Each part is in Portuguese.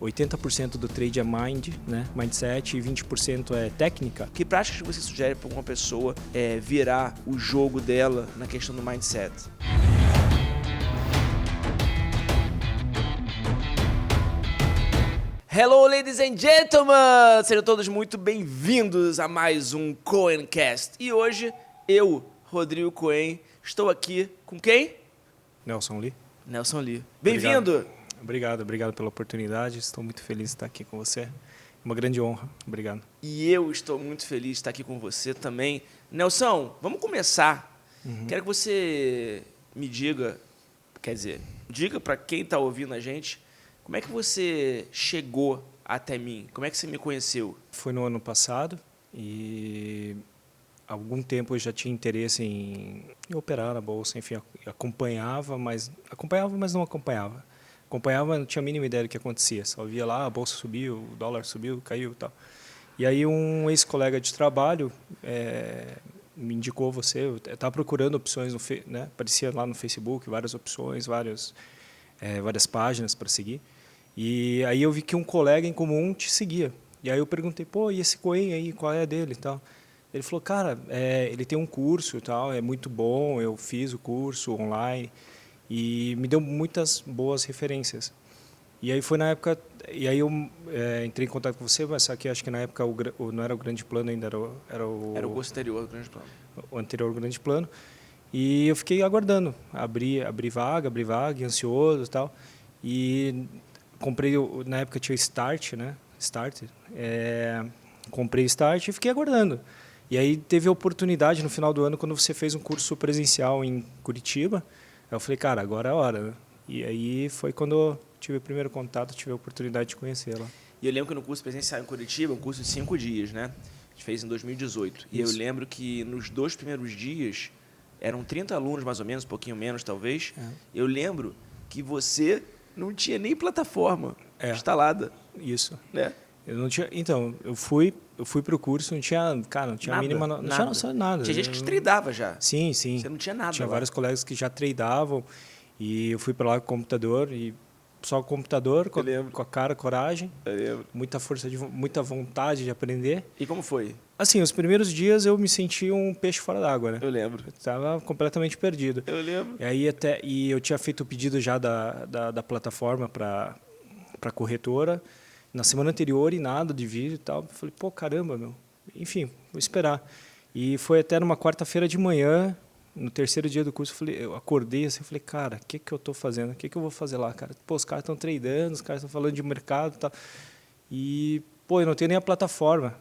80% do trade é mind, né? Mindset, e 20% é técnica. Que práticas você sugere para uma pessoa virar o jogo dela na questão do mindset? Hello, ladies and gentlemen! Sejam todos muito bem-vindos a mais um Coencast. E hoje, eu, Rodrigo Coen, estou aqui com quem? Nelson Lee. Nelson Lee. Bem-vindo! Obrigado pela oportunidade. Estou muito feliz de estar aqui com você. Uma grande honra. Obrigado. E eu estou muito feliz de estar aqui com você também. Nelson, vamos começar. Quero que você me diga, diga para quem está ouvindo a gente, como é que você chegou até mim? Como é que você me conheceu? Foi no ano passado e há algum tempo eu já tinha interesse em operar na bolsa, enfim, acompanhava, mas não acompanhava. Acompanhava, não tinha a mínima ideia do que acontecia. Só via lá, a bolsa subiu, o dólar subiu, caiu e tal. E aí um ex-colega de trabalho me indicou você. Eu estava procurando opções, né? Aparecia lá no Facebook, várias opções, várias páginas para seguir. E aí eu vi que um colega em comum te seguia. E aí eu perguntei, pô, e esse Coen aí, qual é a dele e tal? Ele falou, cara, ele tem um curso e tal, é muito bom, eu fiz o curso online. E me deu muitas boas referências. E aí foi na época, e aí eu entrei em contato com você, mas só que acho que na época não era o grande plano ainda, era o curso anterior ao grande plano. O anterior ao grande plano. E eu fiquei aguardando, abri vaga, ansioso e tal. E comprei, na época tinha Start, né? Comprei Start e fiquei aguardando. E aí teve a oportunidade no final do ano, quando você fez um curso presencial em Curitiba. Eu falei, cara, agora é a hora, né? E aí foi quando eu tive o primeiro contato, tive a oportunidade de conhecê-la. E eu lembro que no curso presencial em Curitiba, um curso de 5 dias, né? A gente fez em 2018. Isso. E eu lembro que nos 2 primeiros dias, eram 30 alunos mais ou menos, um pouquinho menos talvez. Eu lembro que você não tinha nem plataforma instalada. Isso. Né? Eu não tinha, então, eu fui para o curso, não tinha a mínima, não tinha noção de nada. Tinha gente que tradeava já. Sim. Você não tinha nada. Tinha lá. vários colegas que já tradeavam e eu fui para lá com o computador e só o computador, com a cara, coragem, muita força, muita vontade de aprender. E como foi? Assim, os primeiros dias eu me senti um peixe fora d'água, né? Eu lembro. Eu estava completamente perdido. Eu lembro. E aí e eu tinha feito o pedido já da plataforma para a corretora na semana anterior e nada de vídeo e tal. Falei, pô, caramba, meu. Enfim, vou esperar. E foi até numa quarta-feira de manhã, no terceiro dia do curso, eu acordei assim, falei, cara, o que eu estou fazendo? O que eu vou fazer lá, cara? Pô, os caras estão tradando, os caras estão falando de mercado e tal. E, pô, eu não tenho nem a plataforma.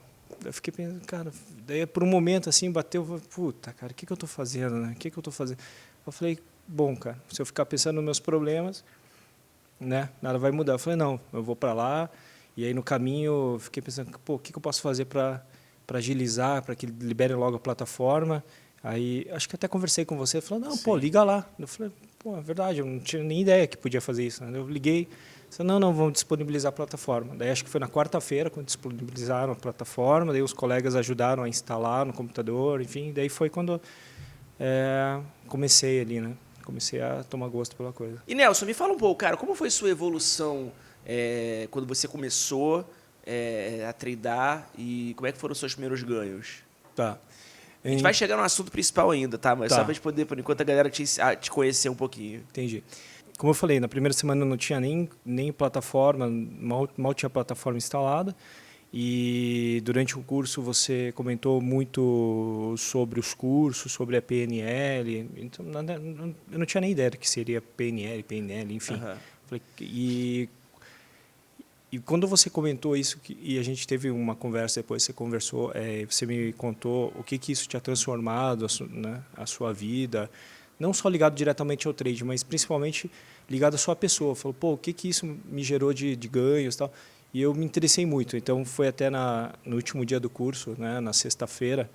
Eu fiquei pensando, cara, daí por um momento assim, bateu, puta, cara, o que eu estou fazendo, né? O que eu estou fazendo? Eu falei, bom, cara, se eu ficar pensando nos meus problemas, né, nada vai mudar. Eu falei, não, eu vou para lá. E aí no caminho eu fiquei pensando, pô, o que eu posso fazer para agilizar, para que liberem logo a plataforma? Aí acho que até conversei com você, falou, não, pô, liga lá. Eu falei, pô, é verdade, eu não tinha nem ideia que podia fazer isso. Né? Eu liguei, disse, não, vamos disponibilizar a plataforma. Daí acho que foi na quarta-feira quando disponibilizaram a plataforma, daí os colegas ajudaram a instalar no computador, enfim, daí foi quando comecei ali, né? Comecei a tomar gosto pela coisa. E Nelson, me fala um pouco, cara, como foi sua evolução quando você começou a tradar e como é que foram os seus primeiros ganhos? Tá. A gente vai chegar no assunto principal ainda, tá? Mas só para a gente poder, por enquanto, a galera te conhecer um pouquinho. Entendi. Como eu falei, na primeira semana eu não tinha nem plataforma, mal tinha plataforma instalada. E durante o curso você comentou muito sobre os cursos, sobre a PNL. Então, eu não tinha nem ideia do que seria PNL, enfim. Falei, e quando você comentou isso, e a gente teve uma conversa depois, você conversou, você me contou o que isso tinha transformado né, a sua vida, não só ligado diretamente ao trade, mas principalmente ligado à sua pessoa. Falou, pô, o que isso me gerou de ganhos e tal. E eu me interessei muito. Então, foi até no último dia do curso, né, na sexta-feira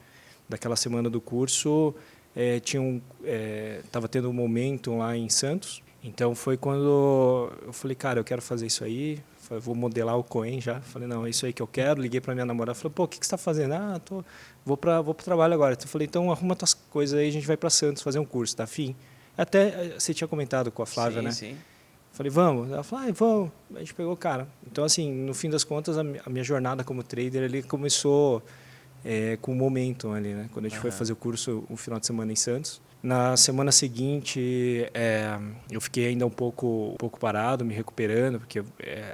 daquela semana do curso, estava tendo um momento lá em Santos. Então, foi quando eu falei, cara, eu quero fazer isso aí. Falei, vou modelar o Coen já. Falei, não, é isso aí que eu quero. Liguei para minha namorada. Falei, pô, o que você está fazendo? Vou para o trabalho agora. Eu falei, então arruma tuas coisas aí, a gente vai para Santos fazer um curso, tá afim? Até você tinha comentado com a Flávia, sim, né? Sim. Falei, vamos. Ela falou, vamos. A gente pegou, cara. Então, assim, no fim das contas, a minha jornada como trader ali começou com o momento ali, né? Quando a gente foi fazer o curso um final de semana em Santos. Na semana seguinte, eu fiquei ainda um pouco parado, me recuperando, porque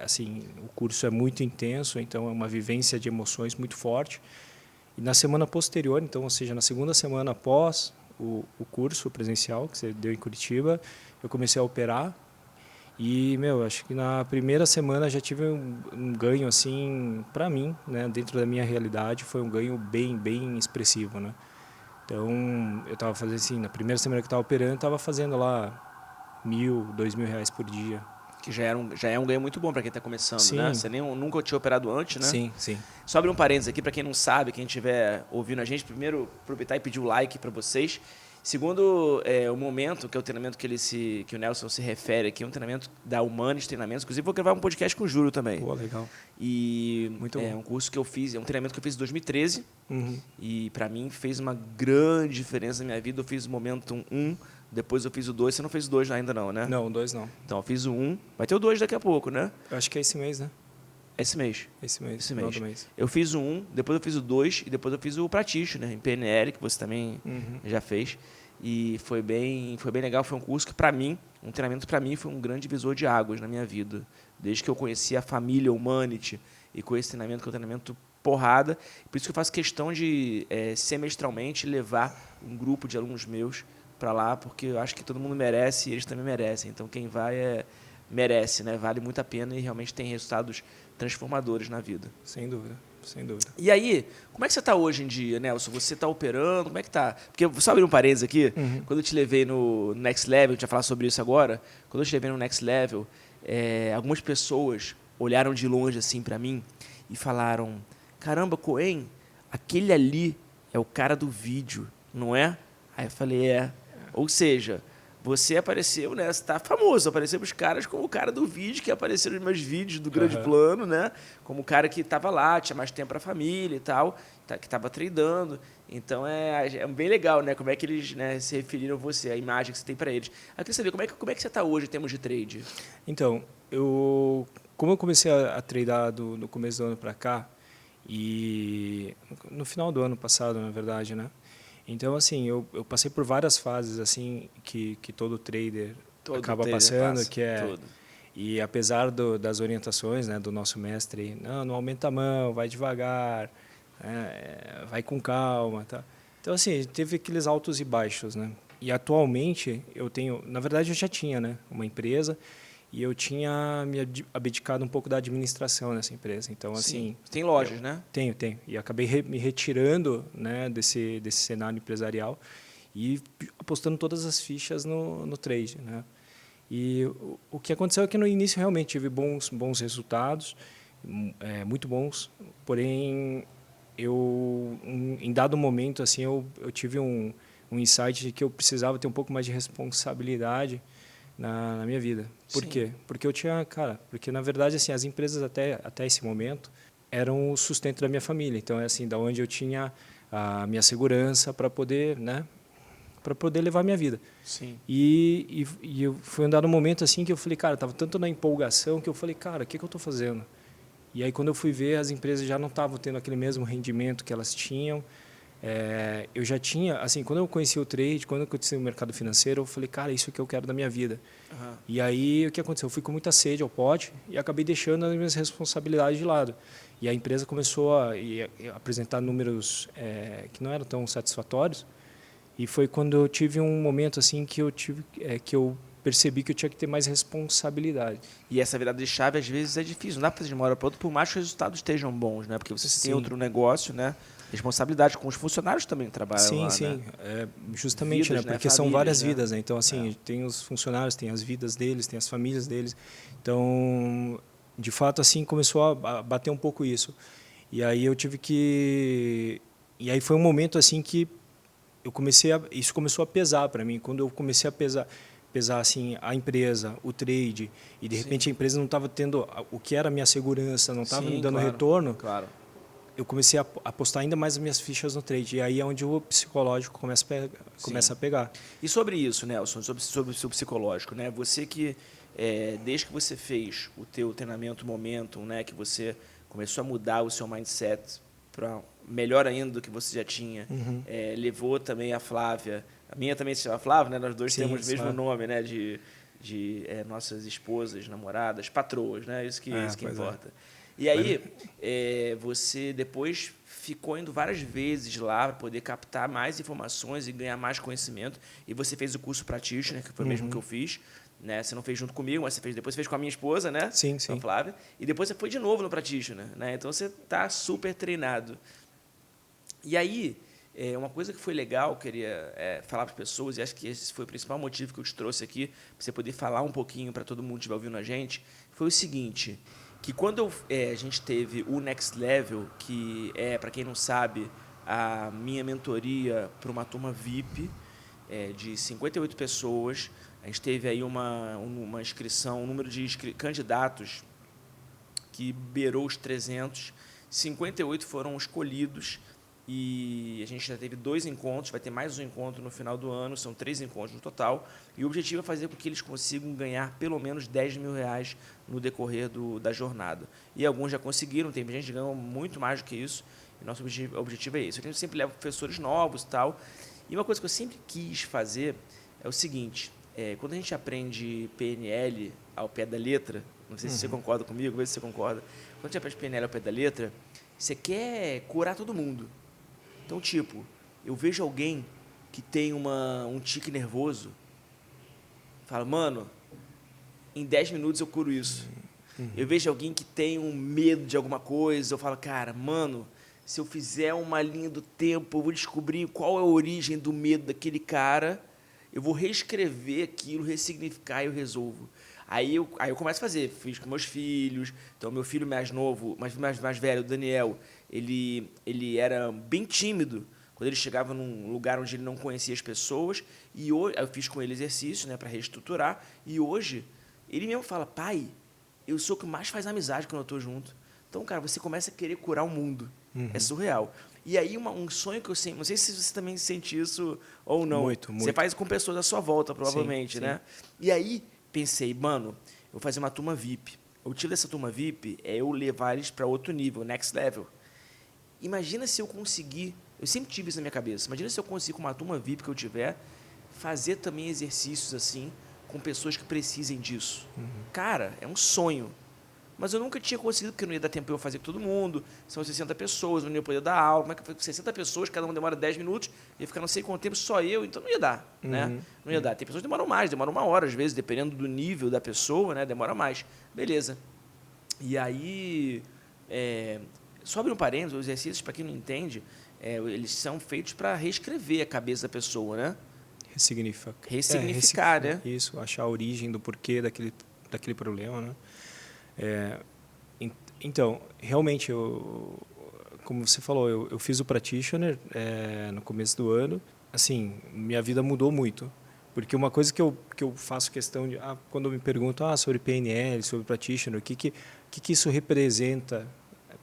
assim, o curso é muito intenso, então é uma vivência de emoções muito forte. E na semana posterior, então, ou seja, na segunda semana após o curso presencial que você deu em Curitiba, eu comecei a operar. E, acho que na primeira semana já tive um ganho, assim, para mim, né, dentro da minha realidade, foi um ganho bem expressivo, né? Então, eu estava fazendo assim, na primeira semana que eu estava operando, eu estava fazendo lá R$ 1.000, R$ 2.000 por dia. Que já é um ganho muito bom para quem está começando, Sim. né? Você nunca tinha operado antes, né? Sim. Só abrir um parênteses aqui para quem não sabe, quem estiver ouvindo a gente, primeiro aproveitar e pedir o like para vocês. Segundo, o momento, que é o treinamento que o Nelson se refere aqui, é um treinamento da Humanis Treinamentos. Inclusive, vou gravar um podcast com o Júlio também. Pô, legal. E muito é bom. Um curso que eu fiz, é um treinamento que eu fiz em 2013. Uhum. E, para mim, fez uma grande diferença na minha vida. Eu fiz o Momentum 1, depois eu fiz o 2. Você não fez o 2 ainda não, né? Não, o 2 não. Então, eu fiz o 1. Vai ter o 2 daqui a pouco, né? Eu acho que é esse mês, né? Esse mês. Esse mês. Do mês. Eu fiz o 1, depois eu fiz o 2 e depois eu fiz o Praticho, né? Em PNL, que você também já fez. E foi bem legal. Foi um curso que, para mim, um treinamento para mim foi um grande divisor de águas na minha vida. Desde que eu conheci a família Humanity e com esse treinamento, que é um treinamento porrada. Por isso que eu faço questão de, semestralmente, levar um grupo de alunos meus para lá, porque eu acho que todo mundo merece e eles também merecem. Então, quem vai merece, né? Vale muito a pena e realmente tem resultados transformadores na vida. Sem dúvida. E aí, como é que você está hoje em dia, Nelson? Você está operando? Como é que está? Porque, só abrir um parênteses aqui, quando eu te levei no Next Level, a gente vai falar sobre isso agora, quando eu te levei no Next Level, algumas pessoas olharam de longe assim para mim e falaram, caramba, Cohen, aquele ali é o cara do vídeo, não é? Aí eu falei, Ou seja, você apareceu, né? Você está famoso, apareceu para os caras como o cara do vídeo, que apareceu nos meus vídeos do grande plano, né? Como o cara que estava lá, tinha mais tempo para a família e tal, que estava tradando. Então, é bem legal, né? Como é que eles, né, se referiram a você, a imagem que você tem para eles. Eu queria saber, como é que você está hoje em termos de trade? Então, como eu comecei a tradear no começo do ano para cá, e no final do ano passado, na verdade, né? Então, assim, eu passei por várias fases assim que todo trader acaba passando, que é tudo. E apesar das orientações, né, do nosso mestre, não aumenta a mão, vai devagar, vai com calma, tá? Então, assim, teve aqueles altos e baixos, né? E atualmente eu tenho, na verdade, eu já tinha, né, uma empresa. E eu tinha me abdicado um pouco da administração nessa empresa. Então, assim... Tem lojas, né? Tenho. E acabei me retirando, né, desse cenário empresarial e apostando todas as fichas no trade, né? E o que aconteceu é que no início realmente tive bons resultados, muito bons. Porém, em dado momento, assim, eu tive um insight de que eu precisava ter um pouco mais de responsabilidade na minha vida. Por quê? Porque eu tinha, porque na verdade assim, as empresas até esse momento eram o sustento da minha família. Então é assim, da onde eu tinha a minha segurança para poder, né, para poder levar a minha vida. Sim. E foi um dado momento assim que eu falei, estava tanto na empolgação que eu falei, o que eu estou fazendo? E aí quando eu fui ver, as empresas já não estavam tendo aquele mesmo rendimento que elas tinham. Eu já tinha, assim, quando eu conheci o trade, quando eu conheci o mercado financeiro, eu falei, isso é o que eu quero da minha vida. E aí, o que aconteceu? Eu fui com muita sede ao pote e acabei deixando as minhas responsabilidades de lado. E a empresa começou a apresentar números que não eram tão satisfatórios. E foi quando eu tive um momento assim que eu percebi que eu tinha que ter mais responsabilidade. E essa virada de chave, às vezes, é difícil. Não dá para fazer de uma hora para outra, por mais que os resultados estejam bons, né? Porque você tem outro negócio, né? Responsabilidade com os funcionários também que trabalham lá, sim. Né? Justamente, vidas, né? Porque famílias, são várias né? vidas, né? Então, assim, tem os funcionários, tem as vidas deles, tem as famílias deles. Então, de fato, assim, começou a bater um pouco isso. E aí eu tive que... E aí foi um momento, assim, que isso começou a pesar para mim. Quando eu comecei a pesar assim, a empresa, o trade, e de repente a empresa não estava tendo o que era a minha segurança, não estava me dando retorno, eu comecei a apostar ainda mais as minhas fichas no trade. E aí é onde o psicológico começa a pegar. E sobre isso, Nelson, sobre o seu psicológico, né? Você que desde que você fez o teu treinamento Momentum, né, que você começou a mudar o seu mindset para melhor ainda do que você já tinha, levou também a Flávia, a minha também se chama Flávia, né, nós dois Sim, temos o mesmo claro. nome, né, de nossas esposas, namoradas, patroas, né, isso que importa. E aí, você depois ficou indo várias vezes lá para poder captar mais informações e ganhar mais conhecimento. E você fez o curso Practitioner, que foi o mesmo que eu fiz. Né? Você não fez junto comigo, mas depois você fez com a minha esposa, né? Sim, com a sim. Flávia. E depois você foi de novo no Practitioner. Né? Então, você está super treinado. E aí, uma coisa que foi legal, eu queria falar para as pessoas, e acho que esse foi o principal motivo que eu te trouxe aqui, para você poder falar um pouquinho para todo mundo que estiver ouvindo a gente, foi o seguinte, que quando a gente teve o Next Level, que para quem não sabe, a minha mentoria para uma turma VIP de 58 pessoas, a gente teve aí uma inscrição, um número de candidatos que beirou os 300, 58 foram escolhidos, e a gente já teve 2 encontros, vai ter mais um encontro no final do ano, são 3 encontros no total, e o objetivo é fazer com que eles consigam ganhar pelo menos R$10 mil no decorrer da jornada. E alguns já conseguiram, tem gente que ganhou muito mais do que isso, e nosso objetivo é esse. A gente sempre leva professores novos e tal, e uma coisa que eu sempre quis fazer é o seguinte, quando a gente aprende PNL ao pé da letra, não sei se você concorda comigo, vê se você concorda, quando a gente aprende PNL ao pé da letra, você quer curar todo mundo. Então, tipo, eu vejo alguém que tem um tique nervoso, falo, mano, em 10 minutos eu curo isso. Eu vejo alguém que tem um medo de alguma coisa, eu falo, cara, mano, se eu fizer uma linha do tempo, eu vou descobrir qual é a origem do medo daquele cara, eu vou reescrever aquilo, ressignificar e eu resolvo. Aí eu começo a fazer, fiz com meus filhos, então meu filho mais novo, mais velho, o Daniel, ele era bem tímido quando ele chegava num lugar onde ele não conhecia as pessoas, e hoje, eu fiz com ele exercícios, né, para reestruturar, e hoje ele mesmo fala, pai, eu sou o que mais faz amizade quando eu estou junto. Então, cara, você começa a querer curar o mundo. É surreal. E aí um sonho que eu sempre, não sei se você também sente isso ou não. Muito, muito. Você faz com pessoas à sua volta, provavelmente, sim, né? E aí pensei, mano, eu vou fazer uma turma VIP. O objetivo dessa turma VIP é eu levar eles para outro nível, next level. Imagina se eu conseguir, eu sempre tive isso na minha cabeça, imagina se eu conseguir com uma turma VIP que eu tiver, fazer também exercícios assim com pessoas que precisem disso. Cara, é um sonho. Mas eu nunca tinha conseguido, porque não ia dar tempo eu fazer com todo mundo. São 60 pessoas, não ia poder dar aula. Como é que foi? 60 pessoas, cada um demora 10 minutos, ia ficar não sei quanto tempo, só eu, então não ia dar. Né? Não ia dar. Tem pessoas que demoram mais, demoram 1 hora, às vezes, dependendo do nível da pessoa, né? Demora mais. Beleza. E aí, só abrir um parênteses, os exercícios, para quem não entende, eles são feitos para reescrever a cabeça da pessoa, né? Ressignificar, né? Isso, achar a origem do porquê daquele problema, né? Então, realmente, como você falou, eu fiz o Practitioner no começo do ano. Assim, minha vida mudou muito. Porque uma coisa que eu faço questão de... quando me perguntam sobre PNL, sobre Practitioner, o que isso representa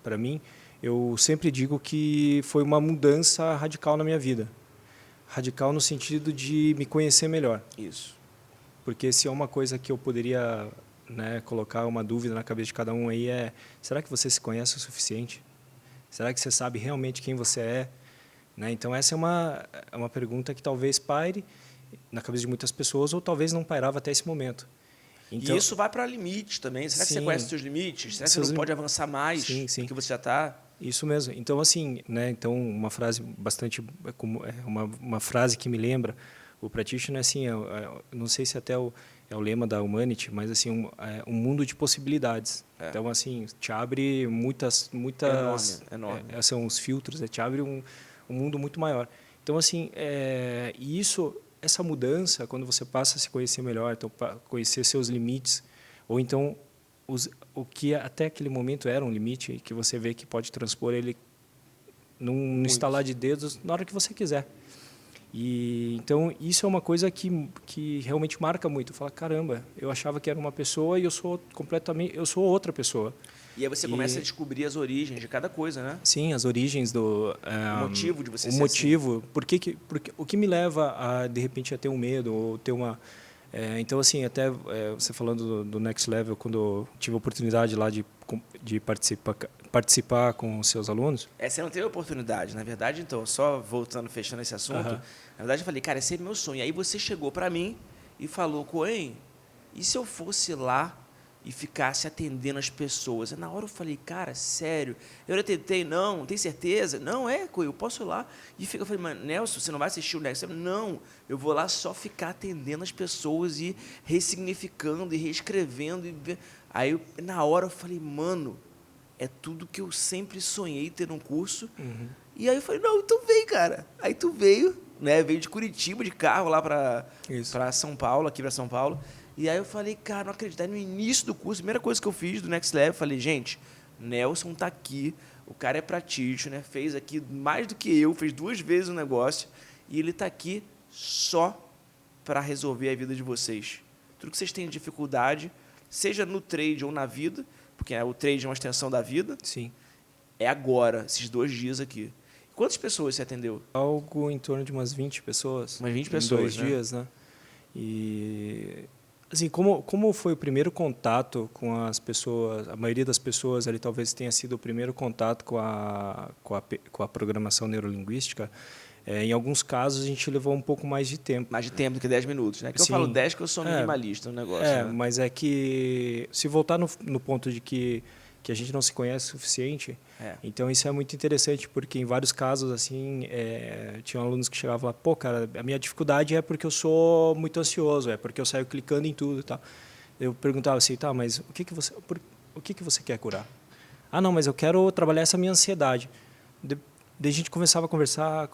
para mim, eu sempre digo que foi uma mudança radical na minha vida. Radical no sentido de me conhecer melhor. Isso. Porque se é uma coisa que eu poderia... colocar uma dúvida na cabeça de cada um aí será que você se conhece o suficiente? Será que você sabe realmente quem você é? Então essa é uma pergunta que talvez paire na cabeça de muitas pessoas ou talvez não pairava até esse momento. Então, e isso vai para limites também. Será que você conhece os seus limites? Será que você não pode avançar mais do que você já está? Isso mesmo. Então assim, então uma frase bastante uma frase que me lembra o Practitioner assim, não sei se até é o lema da Humanity, mas assim um mundo de possibilidades. Então assim te abre muitas enorme. São os filtros, te abre um mundo muito maior. Então assim e essa mudança quando você passa a se conhecer melhor, então conhecer seus limites ou então o que até aquele momento era um limite que você vê que pode transpor ele num estalar de dedos na hora que você quiser. E então isso é uma coisa que realmente marca muito. Fala, caramba, eu achava que era uma pessoa e eu sou outra pessoa. E aí você começa a descobrir as origens de cada coisa, né? Sim, as origens do o motivo de você ser motivo, assim. Porque o que me leva a de repente a ter um medo ou ter Então, assim, até você falando do Next Level, quando eu tive a oportunidade lá de participar com os seus alunos. Você não teve oportunidade. Na verdade, então, só voltando, fechando esse assunto, na verdade eu falei, cara, esse é meu sonho. Aí você chegou para mim e falou, Coen, e se eu fosse lá e ficasse atendendo as pessoas? Na hora eu falei, cara, sério? Eu já tentei, não, tem certeza? Não, Coen, eu posso ir lá. E eu falei, mas Nelson, você não vai assistir o Next Level? Não, eu vou lá só ficar atendendo as pessoas e ressignificando e reescrevendo. Aí, na hora eu falei, mano, é tudo que eu sempre sonhei ter um curso. E aí eu falei, não, então vem, cara. Aí tu veio, né? Veio de Curitiba, de carro lá para São Paulo, aqui para São Paulo. E aí eu falei, cara, não acredito. Aí no início do curso, a primeira coisa que eu fiz do Next Level, eu falei, gente, Nelson tá aqui, o cara é practitioner, né? Fez aqui mais do que eu, fez 2 vezes o negócio, e ele tá aqui só para resolver a vida de vocês. Tudo que vocês têm de dificuldade, seja no trade ou na vida, porque o trade é uma extensão da vida. Sim. É agora, esses 2 dias aqui. Quantas pessoas você atendeu? Algo em torno de umas 20 pessoas. Umas 20 pessoas, em 2 dias, né? E, assim, como foi o primeiro contato com as pessoas, a maioria das pessoas ali talvez tenha sido o primeiro contato com a programação neurolinguística, em alguns casos a gente levou um pouco mais de tempo. Mais de tempo do que 10 minutos, né? Que eu falo 10 que eu sou minimalista no negócio. Né? Mas é que, se voltar no ponto de que a gente não se conhece o suficiente, então isso é muito interessante, porque em vários casos, assim, tinham alunos que chegavam lá, pô, cara, a minha dificuldade é porque eu sou muito ansioso, é porque eu saio clicando em tudo e tal. Eu perguntava assim, tá, mas o que que você quer curar? Ah, não, mas eu quero trabalhar essa minha ansiedade. Daí a gente começava a conversar,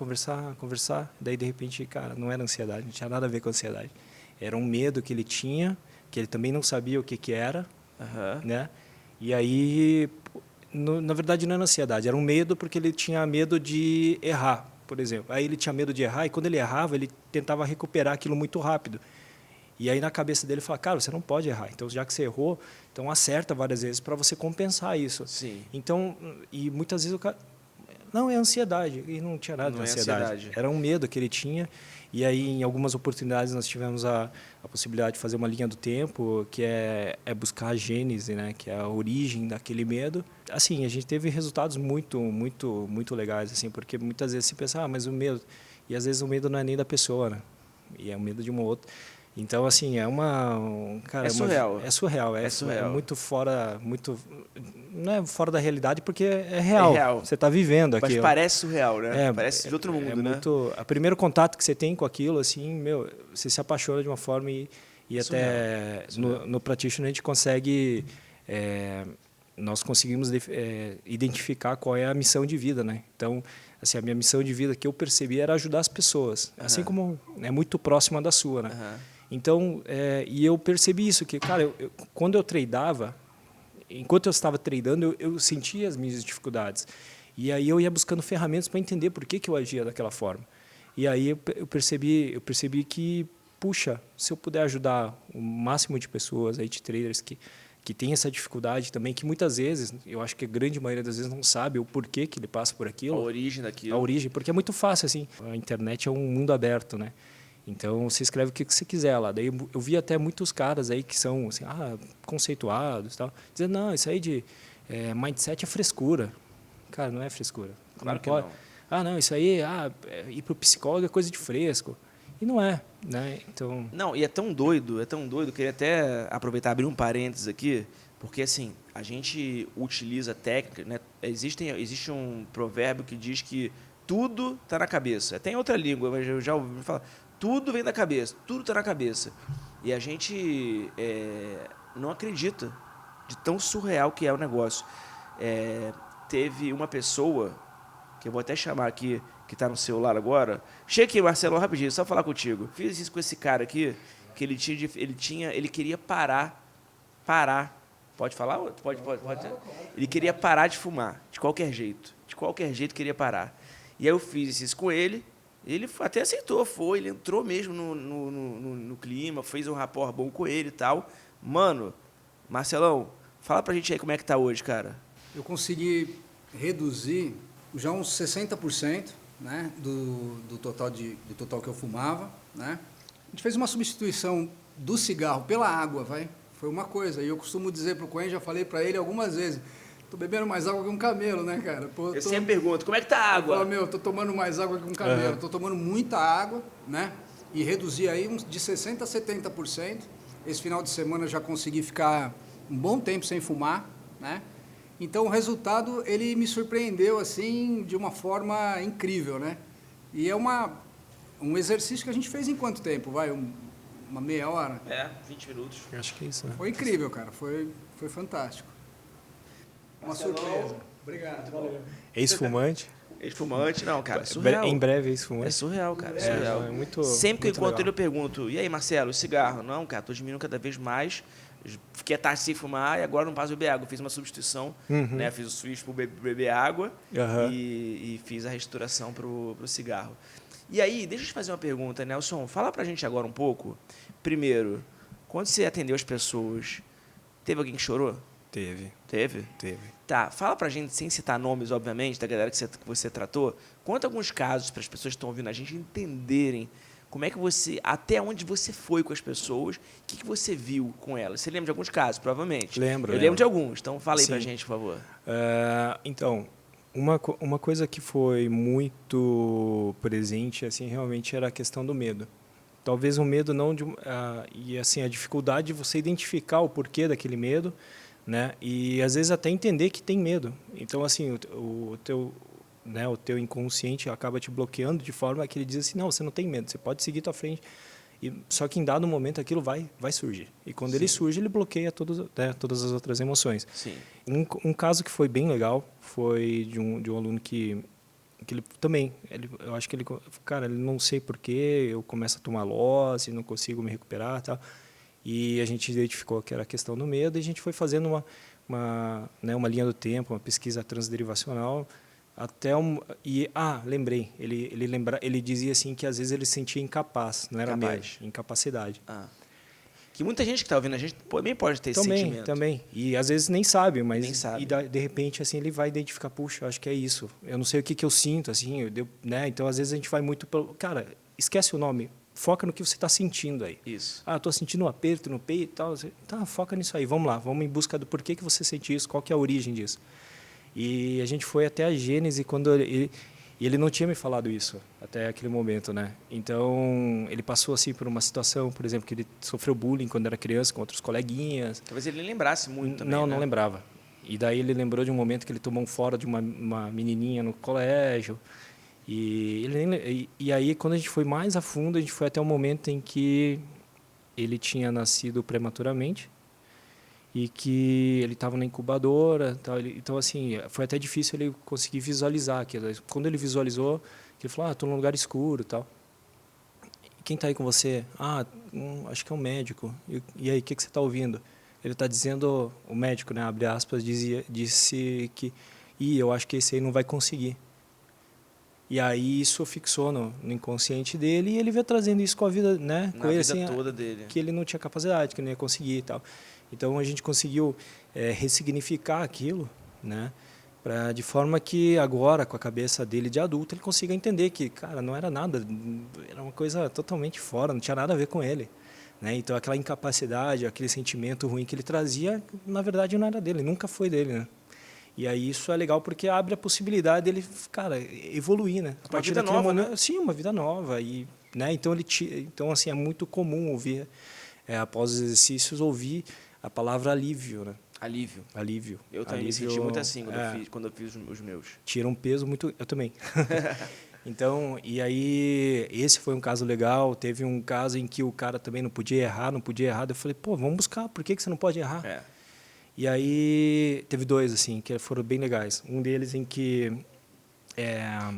daí de repente, cara, não era ansiedade, não tinha nada a ver com ansiedade. Era um medo que ele tinha, que ele também não sabia o que era, né? E aí, na verdade, não era ansiedade, era um medo porque ele tinha medo de errar, por exemplo. Aí ele tinha medo de errar e quando ele errava, ele tentava recuperar aquilo muito rápido. E aí na cabeça dele, fala, cara, você não pode errar. Então, já que você errou, então acerta várias vezes para você compensar isso. Sim. Então, e muitas vezes o cara... Não, é ansiedade. E não tinha nada de ansiedade. Era um medo que ele tinha. E aí, em algumas oportunidades, nós tivemos a possibilidade de fazer uma linha do tempo, que é buscar a gênese, né? Que é a origem daquele medo. Assim, a gente teve resultados muito, muito, muito legais, assim, porque muitas vezes se pensa, mas o medo... E às vezes o medo não é nem da pessoa, né? E é o medo de uma outra. Então, assim, cara, é surreal. É surreal. É muito fora... Não é fora da realidade, porque é real. real. Você está vivendo aquilo. Mas parece surreal, né? Parece de outro mundo, né? O primeiro contato que você tem com aquilo, assim, você se apaixona de uma forma e até no Practitioner a gente consegue... nós conseguimos identificar qual é a missão de vida, né? Então, assim, a minha missão de vida que eu percebi era ajudar as pessoas, assim como é muito próxima da sua, né? Então, e eu percebi isso, que, cara, quando eu tradeava, enquanto eu estava tradando, eu sentia as minhas dificuldades. E aí eu ia buscando ferramentas para entender por que eu agia daquela forma. E aí eu percebi que, puxa, se eu puder ajudar o máximo de pessoas, aí de traders que tem essa dificuldade também, que muitas vezes, eu acho que a grande maioria das vezes não sabe o porquê que ele passa por aquilo. A origem daquilo. A origem, porque é muito fácil, assim. A internet é um mundo aberto, né? Então, você escreve o que você quiser lá. Daí eu vi até muitos caras aí que são assim, conceituados e tal, dizendo, não, isso aí de mindset é frescura. Cara, não é frescura. Claro que não. Não, isso aí, ir para o psicólogo é coisa de fresco. E não é, né? Então... Não, e é tão doido, queria até aproveitar, abrir um parênteses aqui, porque assim, a gente utiliza técnica, né? Existe um provérbio que diz que tudo está na cabeça. Tem outra língua, mas eu já ouvi falar. Tudo vem da cabeça, tudo está na cabeça. E a gente não acredita de tão surreal que é o negócio. Teve uma pessoa, que eu vou até chamar aqui, que está no celular agora. Chega aqui, Marcelo, rapidinho, só falar contigo. Fiz isso com esse cara aqui, que ele queria parar. Pode falar? Pode. Ele queria parar de fumar, de qualquer jeito. De qualquer jeito queria parar. E aí eu fiz isso com ele. Ele até aceitou, ele entrou mesmo no clima, fez um rapport bom com ele e tal. Mano, Marcelão, fala pra gente aí como é que tá hoje, cara. Eu consegui reduzir já uns 60%, né, do total que eu fumava, né? A gente fez uma substituição do cigarro pela água, foi uma coisa. E eu costumo dizer para o Coen, já falei para ele algumas vezes, tô bebendo mais água que um camelo, né, cara? Pô, Eu sempre pergunto, como é que tá a água? Tô tomando mais água que um camelo. Tô tomando muita água, né? E reduzi aí de 60% a 70%. Esse final de semana eu já consegui ficar um bom tempo sem fumar, né? Então o resultado, ele me surpreendeu, assim, de uma forma incrível, né? E é um exercício que a gente fez em quanto tempo? Uma meia hora? 20 minutos. Eu acho que é isso, né? Foi incrível, cara. Foi fantástico. Uma Marcelão. surpresa. Obrigado. Valeu. Ex-fumante. Ex-fumante, não, cara, é surreal. Em breve, É ex-fumante. surreal, cara, é surreal. É muito, Sempre que eu muito encontro ele, legal. eu pergunto, e aí, Marcelo, cigarro? Não, cara, tô diminuindo cada vez mais. Fiquei a tarde sem fumar e agora não passo a beber água. Fiz uma substituição, né? Fiz o switch pro beber água e fiz a restauração pro cigarro. E aí, deixa eu te fazer uma pergunta, Nelson. Fala pra gente agora um pouco. Primeiro, quando você atendeu as pessoas, teve alguém que chorou? Teve. Teve? Teve. Tá, fala pra gente, sem citar nomes, obviamente, da galera que você tratou. Conta alguns casos para as pessoas que estão ouvindo a gente entenderem como é que até onde você foi com as pessoas, o que você viu com elas. Você lembra de alguns casos, provavelmente? Lembro. Eu lembro de alguns, então fala aí pra Sim. gente, por favor. Então, uma coisa que foi muito presente, assim, realmente era a questão do medo. Talvez o medo não e assim a dificuldade de você identificar o porquê daquele medo, né? E às vezes até entender que tem medo. Então assim o teu inconsciente acaba te bloqueando de forma que ele diz assim, não, você não tem medo, você pode seguir tua frente. Só que em dado momento aquilo vai surgir. E quando ele surge, ele bloqueia todas as outras emoções. Sim. Um caso que foi bem legal foi de um aluno que ele também, eu acho que ele não sei porquê, eu começo a tomar loss e não consigo me recuperar, tal. E a gente identificou que era a questão do medo e a gente foi fazendo uma linha do tempo, uma pesquisa transderivacional lembrei, ele dizia assim que às vezes ele se sentia incapaz, não era medo, incapacidade. Que muita gente que está ouvindo a gente também pode ter esse sentimento. Também. E às vezes nem sabe, mas nem sabe. De repente assim ele vai identificar, puxa, eu acho que é isso. Eu não sei o que eu sinto, assim, né? Então às vezes a gente vai muito pelo, cara, esquece o nome, foca no que você está sentindo aí. Isso. Estou sentindo um aperto no peito e tal. Tá, foca nisso aí. Vamos lá, vamos em busca do porquê que você sente isso, qual que é a origem disso. E a gente foi até a Gênese quando ele não tinha me falado isso até aquele momento, né? Então, ele passou assim por uma situação, por exemplo, que ele sofreu bullying quando era criança com outros coleguinhas. Talvez ele nem lembrasse muito também, Não, né? não lembrava. E daí ele lembrou de um momento que ele tomou um fora de uma menininha no colégio. E aí, quando a gente foi mais a fundo, a gente foi até o momento em que ele tinha nascido prematuramente e que ele estava na incubadora, tal. Então assim foi até difícil ele conseguir visualizar aquilo. Quando ele visualizou, ele falou: estou num lugar escuro, tal. Quem está aí com você? Acho que é um médico. E aí, o que você está ouvindo? Ele está dizendo, o médico, né, abre aspas, disse que eu acho que esse aí não vai conseguir. E aí isso fixou no inconsciente dele e ele veio trazendo isso com a vida, né, com ele, vida assim, toda dele. Que ele não tinha capacidade, que não ia conseguir e tal. Então a gente conseguiu ressignificar aquilo, né, de forma que agora, com a cabeça dele de adulto, ele consiga entender que, cara, não era nada, era uma coisa totalmente fora, não tinha nada a ver com ele, né? Então aquela incapacidade, aquele sentimento ruim que ele trazia, na verdade não era dele, nunca foi dele, né? E aí isso é legal porque abre a possibilidade dele, cara, evoluir, né? Uma vida nova, né? Sim, uma vida nova. E, né? Então, assim, é muito comum ouvir, após os exercícios, ouvir a palavra alívio, né? Alívio. Eu também me senti muito assim quando eu fiz os meus. Tira um peso muito... Eu também. Então, e aí, esse foi um caso legal. Teve um caso em que o cara também não podia errar. Eu falei, vamos buscar, por que você não pode errar? E aí, teve dois, assim, que foram bem legais. Um deles em que...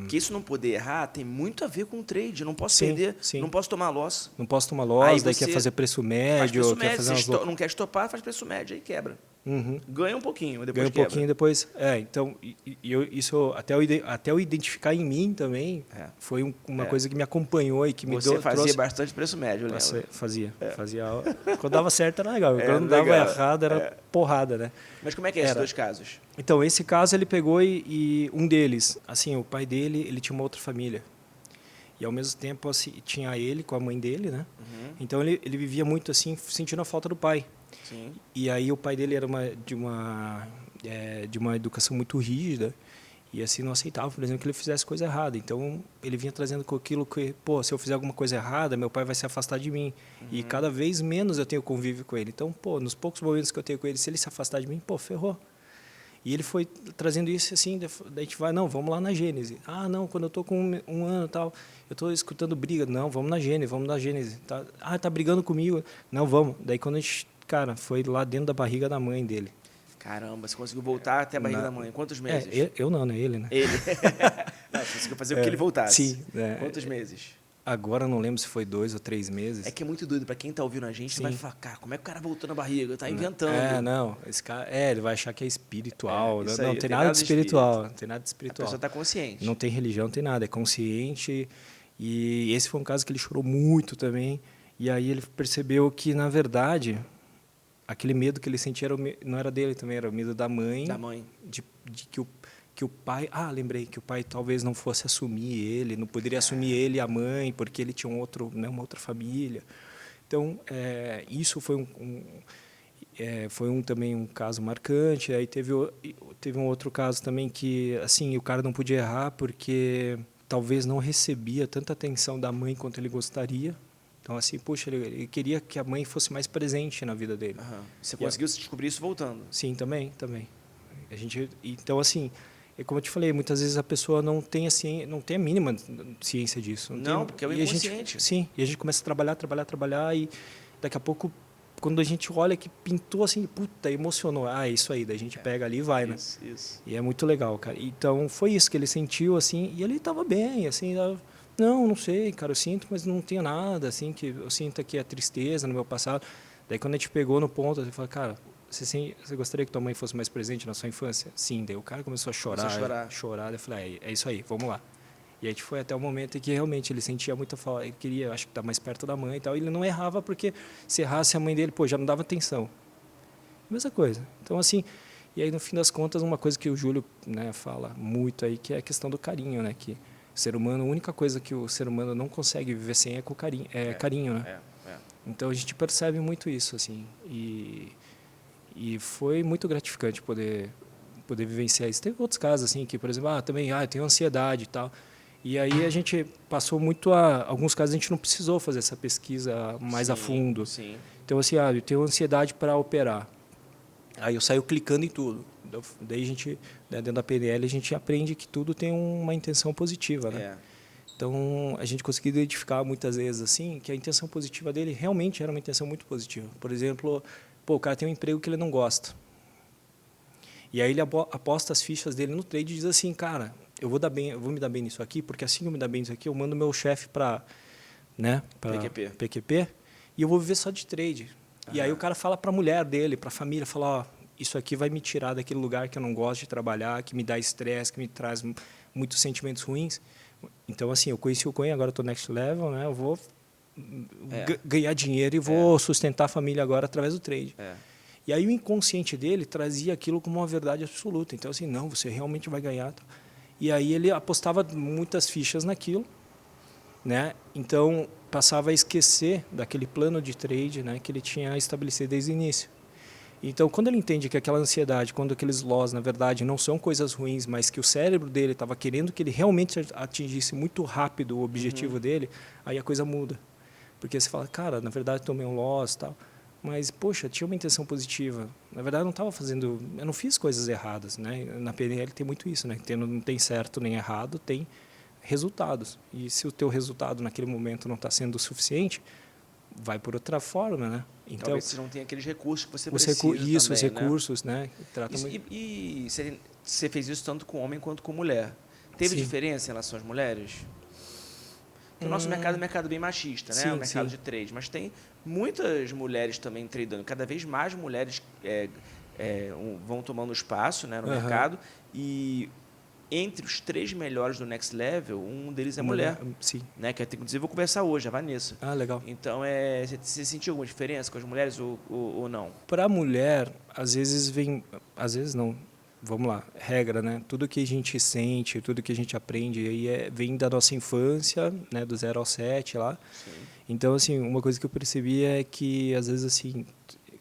Que isso não poder errar tem muito a ver com o trade. Eu não posso perder, não posso tomar loss. Não posso tomar loss, daí quer fazer preço médio. Quer fazer não quer estopar, faz preço médio, aí quebra. Ganha um pouquinho, depois quebra. Ganha um pouquinho, depois... então, isso até eu identificar em mim também, foi uma coisa que me acompanhou e que me Você fazia trouxe... bastante preço médio, eu lembro. Fazia. Quando dava certo era legal, quando dava errado era porrada, né? Mas como é que é esses dois casos? Então, esse caso ele pegou e um deles, assim, o pai dele, ele tinha uma outra família. e ao mesmo tempo assim, tinha ele com a mãe dele, né? Uhum. Então ele vivia muito assim, sentindo a falta do pai. Sim. E aí o pai dele era de uma educação muito rígida e assim não aceitava, por exemplo, que ele fizesse coisa errada. Então ele vinha trazendo com aquilo que, pô, se eu fizer alguma coisa errada, meu pai vai se afastar de mim. E cada vez menos eu tenho convívio com ele. Então, pô, nos poucos momentos que eu tenho com ele, se ele se afastar de mim, pô, ferrou. E ele foi trazendo isso assim, daí a gente vai, não, vamos lá na Gênese. Ah, não, quando eu tô com um ano e tal, eu tô escutando briga. Não, vamos na Gênese. Tá, ah, tá brigando comigo. Não, vamos. Daí quando a gente, cara, foi lá dentro da barriga da mãe dele. Caramba, você conseguiu voltar até a barriga da mãe. Quantos meses? Eu não, né? Ele, né? Ele. Não, você conseguiu fazer com que ele voltasse. Sim. Quantos meses? Agora eu não lembro se foi 2 ou 3 meses. É que é muito doido. Pra quem tá ouvindo a gente, Sim. vai falar, cara, como é que o cara voltou na barriga? Tá inventando. Não. Esse cara, ele vai achar que é espiritual. Isso Não aí, tem nada de espiritual. Não tem nada de A espiritual. pessoa tá consciente. Não tem religião, não tem nada. É consciente. E esse foi um caso que ele chorou muito também. E aí ele percebeu que, na verdade, aquele medo que ele sentia não era dele também, era o medo da mãe. Da mãe. De que o pai... Ah, lembrei que o pai talvez não fosse assumir ele, não poderia assumir ele e a mãe, porque ele tinha uma outra família. Então, isso foi também um caso marcante. Aí teve um outro caso também que, assim, o cara não podia errar porque talvez não recebia tanta atenção da mãe quanto ele gostaria. Então, assim, poxa, ele queria que a mãe fosse mais presente na vida dele. Uhum. Você conseguiu descobrir isso voltando? Sim, também. Então, assim, como eu te falei, muitas vezes a pessoa não tem a mínima ciência disso. Não, porque é o inconsciente. E a gente começa a trabalhar e daqui a pouco, quando a gente olha que pintou assim, puta, emocionou. Ah, é isso aí, daí a gente pega ali e vai, né? Isso. E é muito legal, cara. Então, foi isso que ele sentiu, assim, e ele estava bem, assim, não sei, cara, eu sinto, mas não tenho nada, assim, que eu sinto aqui a tristeza no meu passado. Daí quando a gente pegou no ponto, ele falou, cara, você gostaria que tua mãe fosse mais presente na sua infância? Sim, daí o cara começou a chorar. Daí eu falei, é isso aí, vamos lá. E a gente foi até o momento em que realmente ele sentia muita falta, ele queria, acho que estar mais perto da mãe e tal, e ele não errava porque se errasse a mãe dele, pô, já não dava atenção. Mesma coisa. Então, assim, e aí no fim das contas, uma coisa que o Júlio, né, fala muito aí, que é a questão do carinho, né, que o ser humano, a única coisa que o ser humano não consegue viver sem é com carinho, carinho, né? Então a gente percebe muito isso, assim, e foi muito gratificante poder vivenciar isso. Teve outros casos, assim, que, por exemplo, eu tenho ansiedade e tal. E aí a gente passou alguns casos a gente não precisou fazer essa pesquisa mais a fundo. Sim. Então, assim, eu tenho ansiedade para operar. Aí eu saio clicando em tudo. Daí a gente, dentro da PNL, a gente aprende que tudo tem uma intenção positiva, né? Então, a gente conseguiu identificar muitas vezes, assim, que a intenção positiva dele realmente era uma intenção muito positiva. Por exemplo, o cara tem um emprego que ele não gosta. E aí ele aposta as fichas dele no trade e diz assim, cara, eu vou me dar bem nisso aqui, porque assim que eu me dar bem nisso aqui, eu mando meu chefe para PQP e eu vou viver só de trade. E aí o cara fala para a mulher dele, para a família, fala, isso aqui vai me tirar daquele lugar que eu não gosto de trabalhar, que me dá estresse, que me traz muitos sentimentos ruins. Então, assim, eu conheci o Coin, agora eu estou next level, né? Eu vou ganhar dinheiro e vou sustentar a família agora através do trade. E aí o inconsciente dele trazia aquilo como uma verdade absoluta. Então, assim, não, você realmente vai ganhar. E aí ele apostava muitas fichas naquilo, né? Então, passava a esquecer daquele plano de trade, né, que ele tinha estabelecido desde o início. Então, quando ele entende que aquela ansiedade, quando aqueles loss, na verdade, não são coisas ruins, mas que o cérebro dele estava querendo que ele realmente atingisse muito rápido o objetivo dele, aí a coisa muda. Porque você fala, cara, na verdade, tomei um loss e tal, mas, poxa, tinha uma intenção positiva. Na verdade, eu não fiz coisas erradas, né? Na PNL tem muito isso, né? Não tem certo nem errado, tem resultados. E se o teu resultado naquele momento não está sendo o suficiente, vai por outra forma, né? Então, talvez você não tenha aqueles recursos que você precisa também, os recursos, né? E você fez isso tanto com homem quanto com mulher. Teve diferença em relação às mulheres? Porque o nosso mercado é um mercado bem machista, né? É um mercado de trade. Mas tem muitas mulheres também tradando. Cada vez mais mulheres vão tomando espaço, né, no mercado. E entre os 3 melhores do Next Level, um deles é mulher. Sim. Né? Que inclusive eu vou conversar hoje, a Vanessa. Ah, legal. Então, você sentiu alguma diferença com as mulheres ou não? Para a mulher, às vezes não. vamos lá, regra, né? Tudo que a gente sente, tudo que a gente aprende aí vem da nossa infância, né? Do 0 ao 7 lá. Sim. Então, assim, uma coisa que eu percebi é que, às vezes, assim,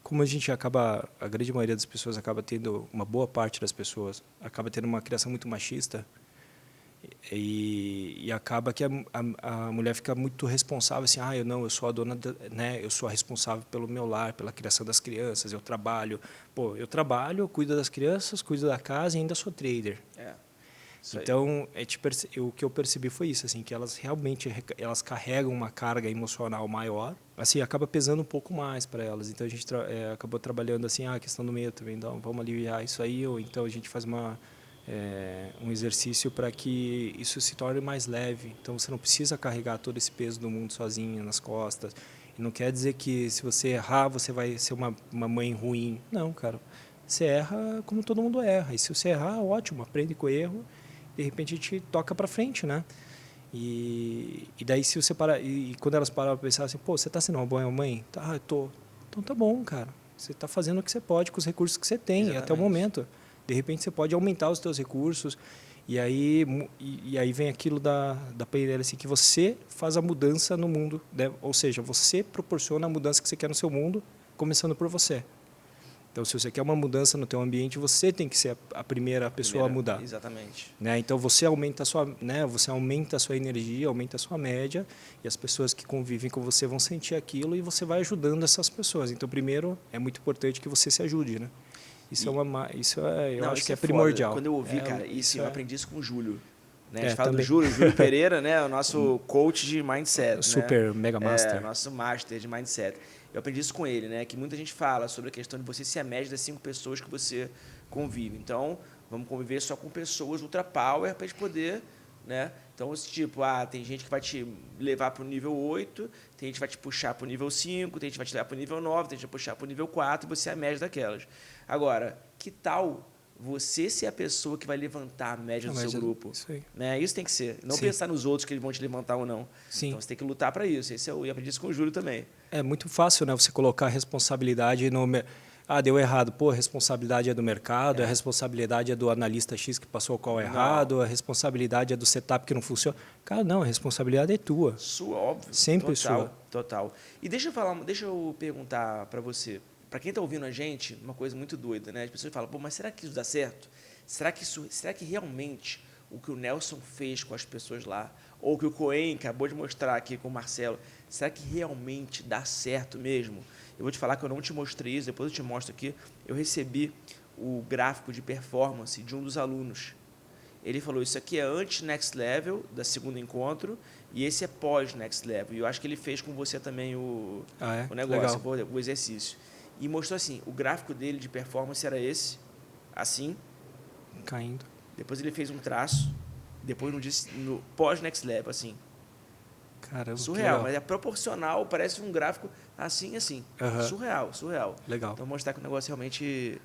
como a gente acaba, a grande maioria das pessoas acaba tendo, uma boa parte das pessoas, acaba tendo uma criação muito machista, e acaba que a mulher fica muito responsável, assim, eu sou a dona, né, eu sou a responsável pelo meu lar, pela criação das crianças, eu trabalho, eu cuido das crianças, cuido da casa e ainda sou trader. Então, o que eu percebi foi isso, assim, que elas realmente elas carregam uma carga emocional maior, assim, acaba pesando um pouco mais para elas. Então, a gente acabou trabalhando assim, a questão do medo também, então, vamos aliviar isso aí, ou então a gente faz um exercício para que isso se torne mais leve. Então, você não precisa carregar todo esse peso do mundo sozinha nas costas. E não quer dizer que se você errar, você vai ser uma mãe ruim. Não, cara. Você erra como todo mundo erra. E se você errar, ótimo, aprende com o erro. De repente a gente toca para frente, né? E daí se você parar, e quando elas param para pensar assim, pô, você está sendo uma boa mãe? Tá, eu tô. Então tá bom, cara. Você está fazendo o que você pode com os recursos que você tem. Exatamente. Até o momento. De repente você pode aumentar os seus recursos. E aí vem aquilo da paideira, assim, que você faz a mudança no mundo, né? Ou seja, você proporciona a mudança que você quer no seu mundo, começando por você. Então, se você quer uma mudança no teu ambiente, você tem que ser a primeira pessoa a mudar. Exatamente. Né? Então, você aumenta a sua energia, aumenta a sua média, e as pessoas que convivem com você vão sentir aquilo e você vai ajudando essas pessoas. Então, primeiro, é muito importante que você se ajude, né? Eu acho que é primordial. Quando eu ouvi, cara, eu aprendi isso com o Júlio. Né? A gente fala também. do Júlio Pereira, né? O nosso coach de mindset. Super, né? mega master. Nosso master de mindset. Eu aprendi isso com ele, né? Que muita gente fala sobre a questão de você ser a média das 5 pessoas que você convive. Então, vamos conviver só com pessoas ultra power para a gente poder, né? Então, tipo, tem gente que vai te levar para o nível 8, tem gente que vai te puxar para o nível 5, tem gente que vai te levar para o nível 9, tem gente que vai puxar para o nível 4 e você é a média daquelas. Agora, que tal você ser a pessoa que vai levantar a média do seu grupo? Isso aí. Né? Isso tem que ser. Não pensar nos outros que eles vão te levantar ou não. Sim. Então, você tem que lutar para isso. Eu aprendi isso com o Júlio também. É muito fácil, né? Você colocar a responsabilidade no... deu errado. Pô, a responsabilidade é do mercado, a responsabilidade é do analista X que passou o call errado, a responsabilidade é do setup que não funciona. Cara, não, a responsabilidade é tua. Sua, óbvio. Sempre total, sua. Total. E deixa eu perguntar para você, para quem está ouvindo a gente, uma coisa muito doida, né? As pessoas falam, pô, mas será que isso dá certo? Será que realmente o que o Nelson fez com as pessoas lá, ou o que o Coen acabou de mostrar aqui com o Marcelo, será que realmente dá certo mesmo? Eu vou te falar que eu não te mostrei isso, depois eu te mostro aqui. Eu recebi o gráfico de performance de um dos alunos. Ele falou, isso aqui é antes-next level, da segundo encontro, e esse é pós-next level. E eu acho que ele fez com você também o negócio, o exercício. E mostrou assim, o gráfico dele de performance era esse, assim. Caindo. Depois ele fez um traço, depois no pós-next level, assim. Caramba, surreal, mas é proporcional, parece um gráfico assim. Surreal. Legal. Então, mostrar que o negócio realmente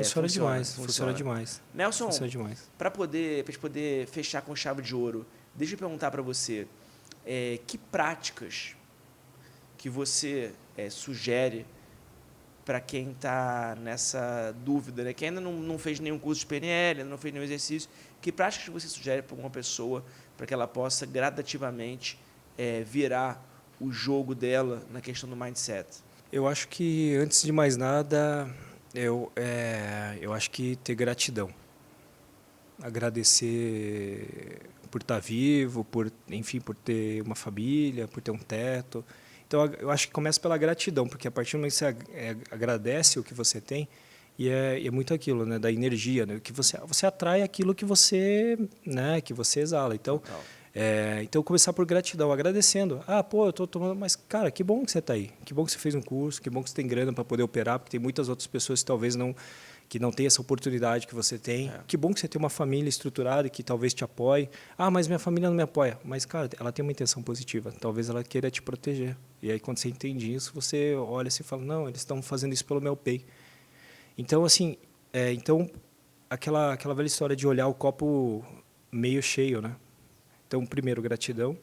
funciona demais. Nelson, para a gente poder fechar com chave de ouro, deixa eu perguntar para você, que práticas que você sugere para quem está nessa dúvida, né? Que ainda não fez nenhum curso de PNL, ainda não fez nenhum exercício, que práticas você sugere para uma pessoa para que ela possa gradativamente virar o jogo dela na questão do mindset? Eu acho que, antes de mais nada, eu acho que ter gratidão. Agradecer por estar vivo, por ter uma família, por ter um teto. Então, eu acho que começa pela gratidão, porque a partir do momento que você agradece o que você tem, e é muito aquilo, né, da energia, né, que você atrai aquilo que você exala. Então, então, começar por gratidão, agradecendo. Eu estou tomando, mas, cara, que bom que você está aí. Que bom que você fez um curso, que bom que você tem grana para poder operar, porque tem muitas outras pessoas que talvez não têm essa oportunidade que você tem. Que bom que você tem uma família estruturada e que talvez te apoie. Mas minha família não me apoia. Mas, cara, ela tem uma intenção positiva. Talvez ela queira te proteger. E aí, quando você entende isso, você olha assim e fala, não, eles estão fazendo isso pelo meu bem. Então, assim, aquela velha história de olhar o copo meio cheio, né? Então, primeiro, gratidão.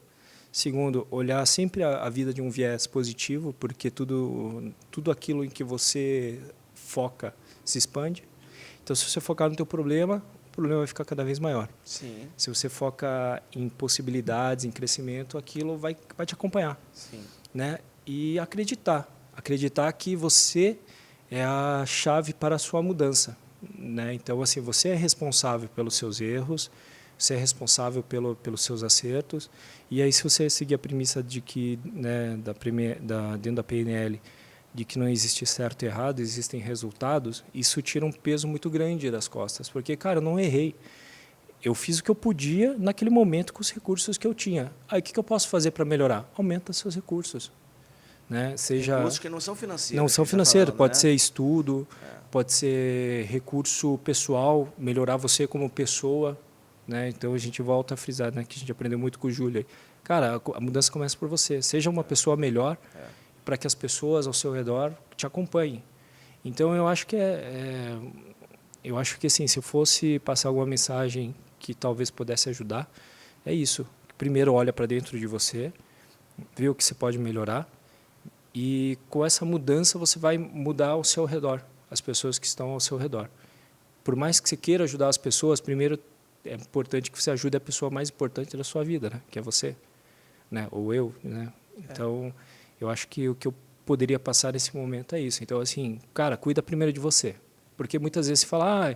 Segundo, olhar sempre a vida de um viés positivo, porque tudo aquilo em que você foca se expande. Então, se você focar no teu problema, o problema vai ficar cada vez maior. Sim. Se você foca em possibilidades, em crescimento, aquilo vai te acompanhar. Sim. Né? E acreditar que você é a chave para a sua mudança, né? Então, assim, você é responsável pelos seus erros, você é responsável pelos seus acertos, e aí se você seguir a premissa de que, né, dentro da PNL, de que não existe certo e errado, existem resultados, isso tira um peso muito grande das costas, porque, cara, eu não errei. Eu fiz o que eu podia naquele momento com os recursos que eu tinha. Aí o que eu posso fazer para melhorar? Aumenta seus recursos. Né? Seja, recursos que não são financeiros. Não são financeiros, pode né? ser estudo, pode ser recurso pessoal, melhorar você como pessoa. Né? Então a gente volta a frisar, né, que a gente aprendeu muito com o Júlio aí. Cara, a mudança começa por você. Seja uma pessoa melhor para que as pessoas ao seu redor te acompanhem. Então eu acho que eu acho que assim, se eu fosse passar alguma mensagem que talvez pudesse ajudar, é isso. Primeiro olha para dentro de você, vê o que você pode melhorar, e com essa mudança você vai mudar ao seu redor, as pessoas que estão ao seu redor. Por mais que você queira ajudar as pessoas, primeiro é importante que você ajude a pessoa mais importante da sua vida, né? Que é você, né? Ou eu, né? Então, eu acho que o que eu poderia passar nesse momento é isso. Então, assim, cara, cuida primeiro de você. Porque muitas vezes você fala,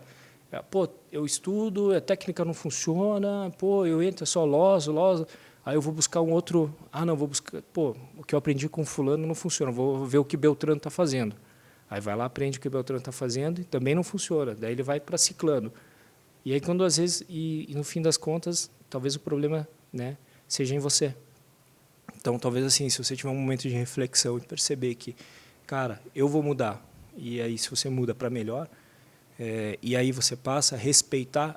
pô, eu estudo, a técnica não funciona, pô, eu entro, é só loso, aí eu vou buscar um outro, não, vou buscar, pô, o que eu aprendi com fulano não funciona, vou ver o que Beltrano está fazendo. Aí vai lá, aprende o que Beltrano está fazendo e também não funciona. Daí ele vai para Ciclano. E aí, quando às vezes, e no fim das contas, talvez o problema, né, seja em você. Então, talvez assim, se você tiver um momento de reflexão e perceber que, cara, eu vou mudar, e aí se você muda para melhor, e aí você passa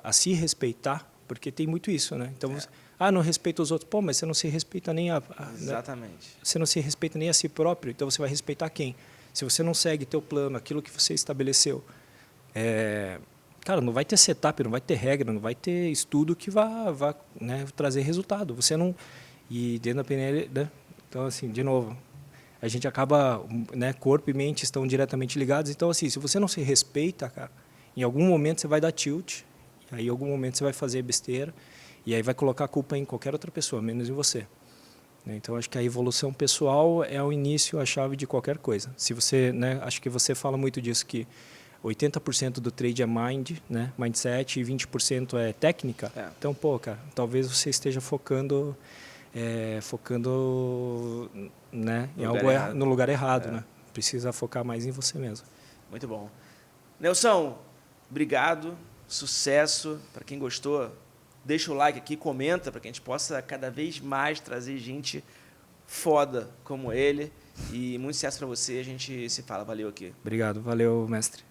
a se respeitar, porque tem muito isso, né? Então, não respeita os outros. Pô, mas você não se respeita nem Exatamente. Né? Você não se respeita nem a si próprio, então você vai respeitar quem? Se você não segue teu plano, aquilo que você estabeleceu, cara, não vai ter setup, não vai ter regra, não vai ter estudo que vá né, trazer resultado. Você não... E dentro da PNL, né? Então, assim, de novo, a gente acaba, né, corpo e mente estão diretamente ligados. Então, assim, se você não se respeita, cara, em algum momento você vai dar tilt, e aí em algum momento você vai fazer besteira, e aí vai colocar a culpa em qualquer outra pessoa, menos em você. Então, acho que a evolução pessoal é o início, a chave de qualquer coisa. Se você, né, acho que você fala muito disso, que 80% do trade é né, mindset, e 20% é técnica. Então, pô, cara, talvez você esteja focando né, em algo no lugar errado. Né? Precisa focar mais em você mesmo. Muito bom. Nelson, obrigado, sucesso. Para quem gostou, deixa o like aqui, comenta, para que a gente possa cada vez mais trazer gente foda como ele. E muito sucesso para você, a gente se fala. Valeu aqui. Obrigado, valeu, mestre.